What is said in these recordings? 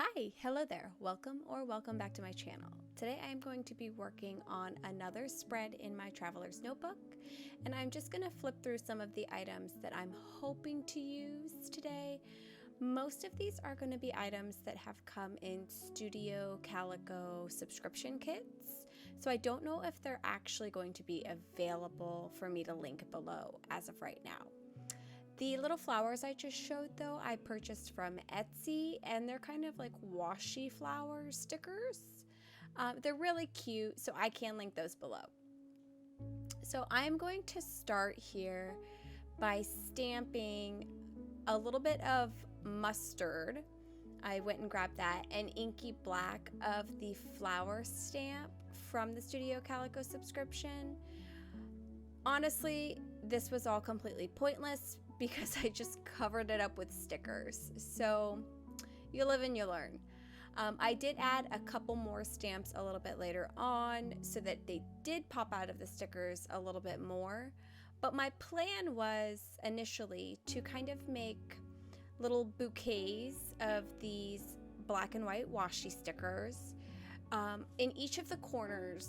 Hi, hello there. Welcome or welcome back to my channel. Today I am going to be working on another spread in my traveler's notebook, and I'm just going to flip through some of the items that I'm hoping to use today. Most of these are going to be items that have come in Studio Calico subscription kits, so I don't know if they're actually going to be available for me to link below as of right now. The little flowers I just showed though, I purchased from Etsy, and they're kind of like washi flower stickers. They're really cute, so I can link those below. So I'm going to start here by stamping a little bit of mustard. I went and grabbed that, and Inky black of the flower stamp from the Studio Calico subscription. Honestly, this was all completely pointless because I just covered it up with stickers. So you live and you learn. I did add a couple more stamps a little bit later on so that they did pop out of the stickers a little bit more. But my plan was initially to kind of make little bouquets of these black and white washi stickers in each of the corners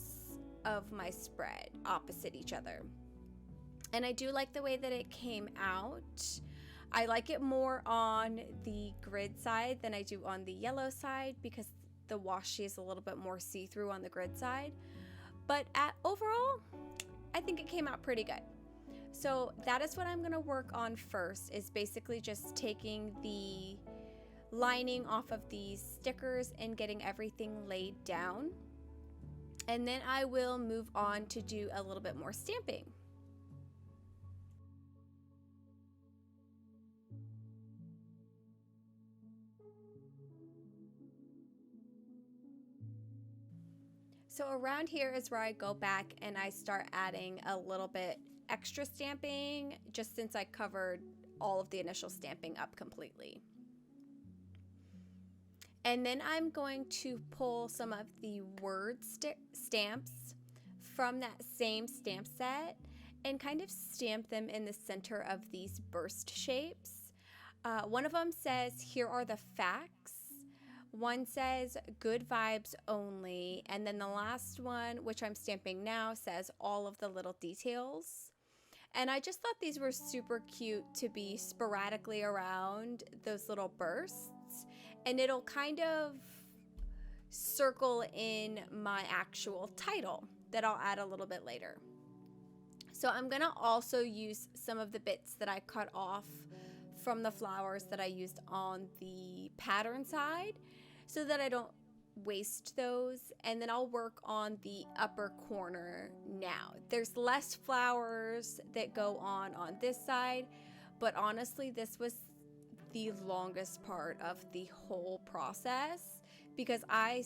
of my spread opposite each other. And I do like the way that it came out. I like it more on the grid side than I do on the yellow side because the washi is a little bit more see-through on the grid side. But overall, I think it came out pretty good. So that is what I'm going to work on first, is basically just taking the lining off of these stickers and getting everything laid down. And then I will move on to do a little bit more stamping. So around here is where I go back and I start adding a little bit extra stamping, just since I covered all of the initial stamping up completely. And then I'm going to pull some of the word stamps from that same stamp set and kind of stamp them in the center of these burst shapes. One of them says, "Here are the facts." One says "good vibes only," and then the last one, which I'm stamping now, says "all of the little details." And I just thought these were super cute to be sporadically around those little bursts, and it'll kind of circle in my actual title that I'll add a little bit later. So I'm gonna also use some of the bits that I cut off from the flowers that I used on the pattern side so that I don't waste those, and then I'll work on the upper corner now. There's less flowers that go on this side, but honestly this was the longest part of the whole process because I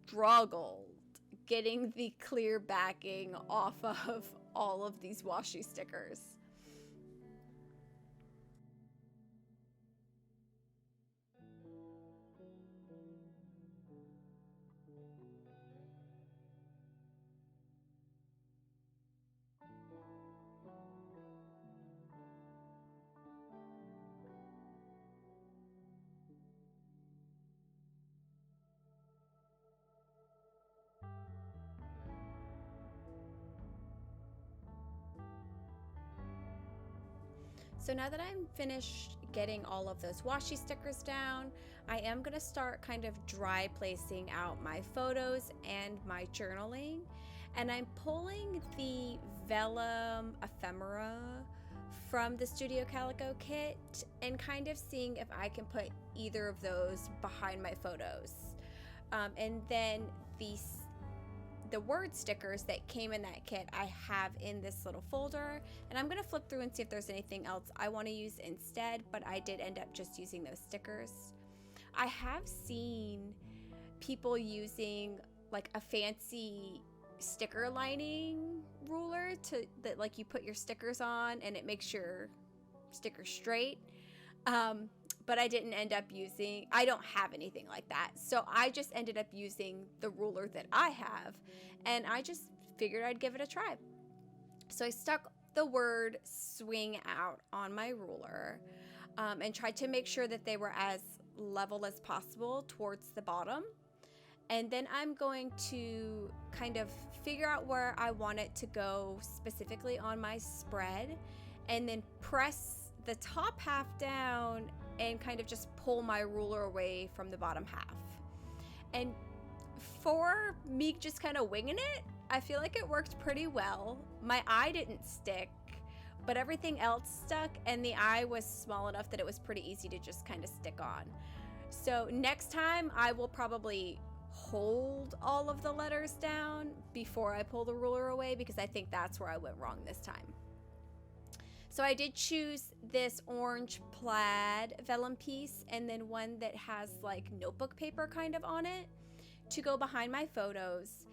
struggled getting the clear backing off of all of these washi stickers. So now that I'm finished getting all of those washi stickers down, I am going to start kind of dry placing out my photos and my journaling. And I'm pulling the vellum ephemera from the Studio Calico kit and kind of seeing if I can put either of those behind my photos. And then the word stickers that came in that kit I have in this little folder, and I'm gonna flip through and see if there's anything else I want to use instead, but I did end up just using those stickers. I have seen people using like a fancy sticker lining ruler that like you put your stickers on and it makes your stickers straight. But I didn't end up using, I don't have anything like that. So I just ended up using the ruler that I have, and I just figured I'd give it a try. So I stuck the word swing out on my ruler and tried to make sure that they were as level as possible towards the bottom. And then I'm going to kind of figure out where I want it to go specifically on my spread, and then press the top half down and kind of just pull my ruler away from the bottom half. And for me just kind of winging it, I feel like it worked pretty well. My eye didn't stick, but everything else stuck, and the eye was small enough that it was pretty easy to just kind of stick on. So next time I will probably hold all of the letters down before I pull the ruler away, because I think that's where I went wrong this time. So I did choose this orange plaid vellum piece, and then one that has like notebook paper kind of on it to go behind my photos.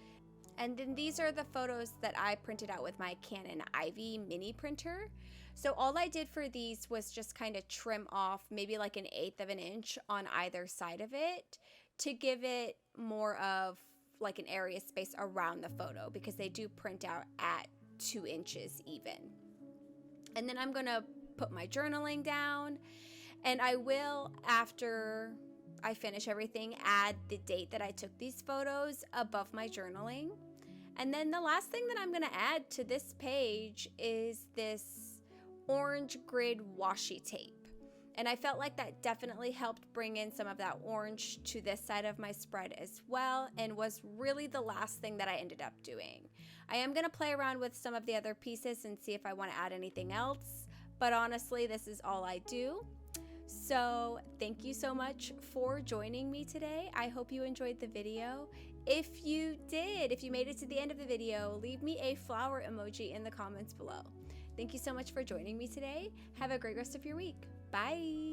And then these are the photos that I printed out with my Canon Ivy mini printer. So all I did for these was just kind of trim off maybe like 1/8 of an inch on either side of it to give it more of like an area space around the photo, because they do print out at 2 inches even. And then I'm gonna put my journaling down, and I will, after I finish everything, add the date that I took these photos above my journaling. And then the last thing that I'm gonna add to this page is this orange grid washi tape. And I felt like that definitely helped bring in some of that orange to this side of my spread as well, and was really the last thing that I ended up doing. I am gonna play around with some of the other pieces and see if I wanna add anything else, but honestly, this is all I do. So thank you so much for joining me today. I hope you enjoyed the video. If you did, if you made it to the end of the video, leave me a flower emoji in the comments below. Thank you so much for joining me today. Have a great rest of your week. Bye.